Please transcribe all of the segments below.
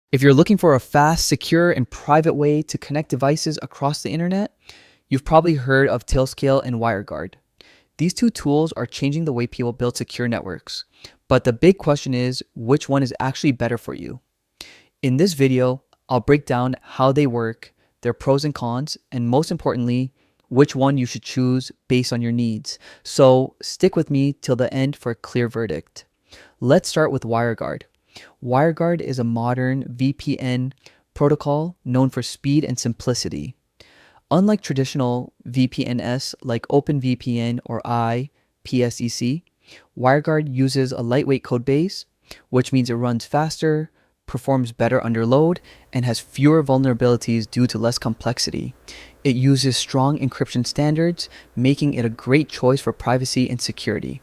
If you're looking for a fast, secure, and private way to connect devices across the internet, you've probably heard of Tailscale and WireGuard. These two tools are changing the way people build secure networks. But the big question is, which one is actually better for you? In this video, I'll break down how they work, their pros and cons, and most importantly, which one you should choose based on your needs. So stick with me till the end for a clear verdict. Let's start with WireGuard. WireGuard is a modern VPN protocol known for speed and simplicity. Unlike traditional VPNs like OpenVPN or IPsec, WireGuard uses a lightweight code base, which means it runs faster, performs better under load, and has fewer vulnerabilities due to less complexity. It uses strong encryption standards, making it a great choice for privacy and security.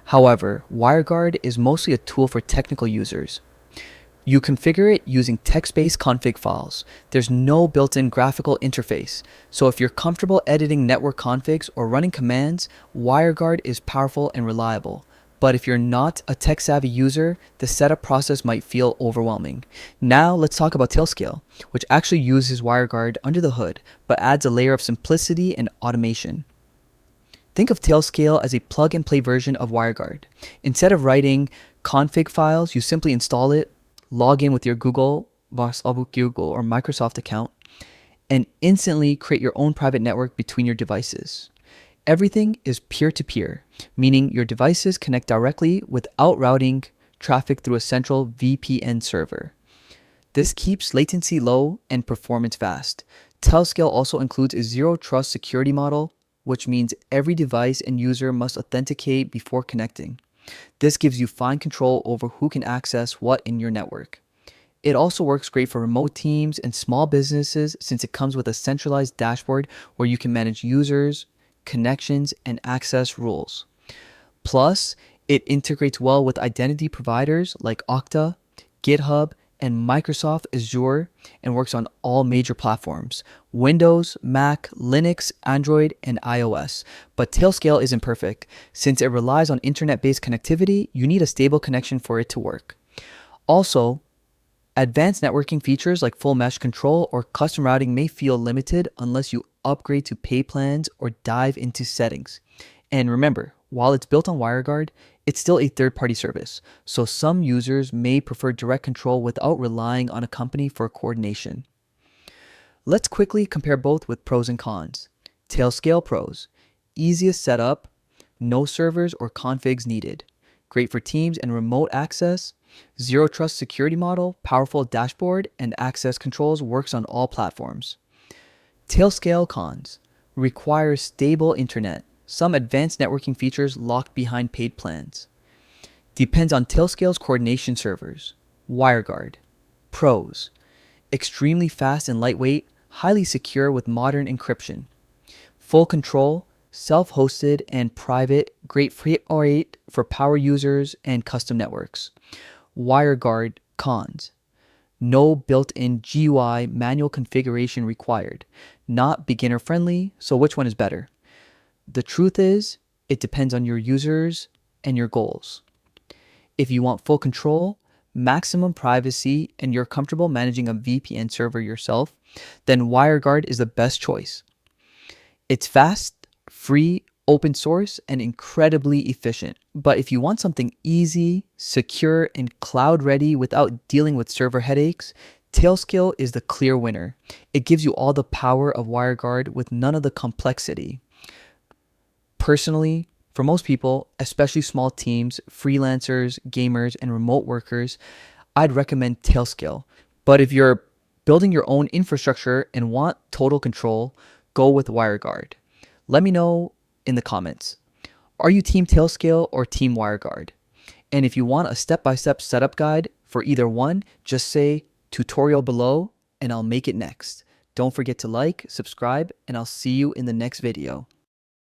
However, WireGuard is mostly a tool for technical users. You configure it using text-based config files. There's no built-in graphical interface. So if you're comfortable editing network configs or running commands, WireGuard is powerful and reliable. But if you're not a tech-savvy user, the setup process might feel overwhelming. Now let's talk about Tailscale, which actually uses WireGuard under the hood, but adds a layer of simplicity and automation. Think of Tailscale as a plug-and-play version of WireGuard. Instead of writing config files, you simply install it, log in with your Google or Microsoft account, and instantly create your own private network between your devices. Everything is peer-to-peer, meaning your devices connect directly without routing traffic through a central VPN server. This keeps latency low and performance fast. Tailscale also includes a zero-trust security model, which means every device and user must authenticate before connecting. This gives you fine control over who can access what in your network. It also works great for remote teams and small businesses since it comes with a centralized dashboard where you can manage users, connections, and access rules. Plus, it integrates well with identity providers like Okta, GitHub, and Microsoft Azure and works on all major platforms: Windows, Mac, Linux, Android, and iOS. But Tailscale isn't perfect. Since it relies on internet-based connectivity, you need a stable connection for it to work. Also, advanced networking features like full mesh control or custom routing may feel limited unless you upgrade to pay plans or dive into settings. And remember, while it's built on WireGuard, it's still a third-party service, so some users may prefer direct control without relying on a company for coordination. Let's quickly compare both with pros and cons. Tailscale pros: easiest setup, no servers or configs needed. Great for teams and remote access. Zero trust security model, powerful dashboard, and access controls, works on all platforms. Tailscale cons: requires stable internet. Some advanced networking features locked behind paid plans. Depends on Tailscale's coordination servers. WireGuard pros: extremely fast and lightweight, highly secure with modern encryption. Full control, self-hosted and private, great for power users and custom networks. WireGuard cons: no built-in GUI manual configuration required. Not beginner friendly, so which one is better? The truth is, it depends on your users and your goals. If you want full control, maximum privacy, and you're comfortable managing a VPN server yourself, then WireGuard is the best choice. It's fast, free, open source, and incredibly efficient. But if you want something easy, secure, and cloud ready without dealing with server headaches, Tailscale is the clear winner. It gives you all the power of WireGuard with none of the complexity. Personally, for most people, especially small teams, freelancers, gamers, and remote workers, I'd recommend Tailscale. But if you're building your own infrastructure and want total control, go with WireGuard. Let me know in the comments. Are you Team Tailscale or Team WireGuard? And if you want a step-by-step setup guide for either one, just say tutorial below and I'll make it next. Don't forget to like, subscribe, and I'll see you in the next video.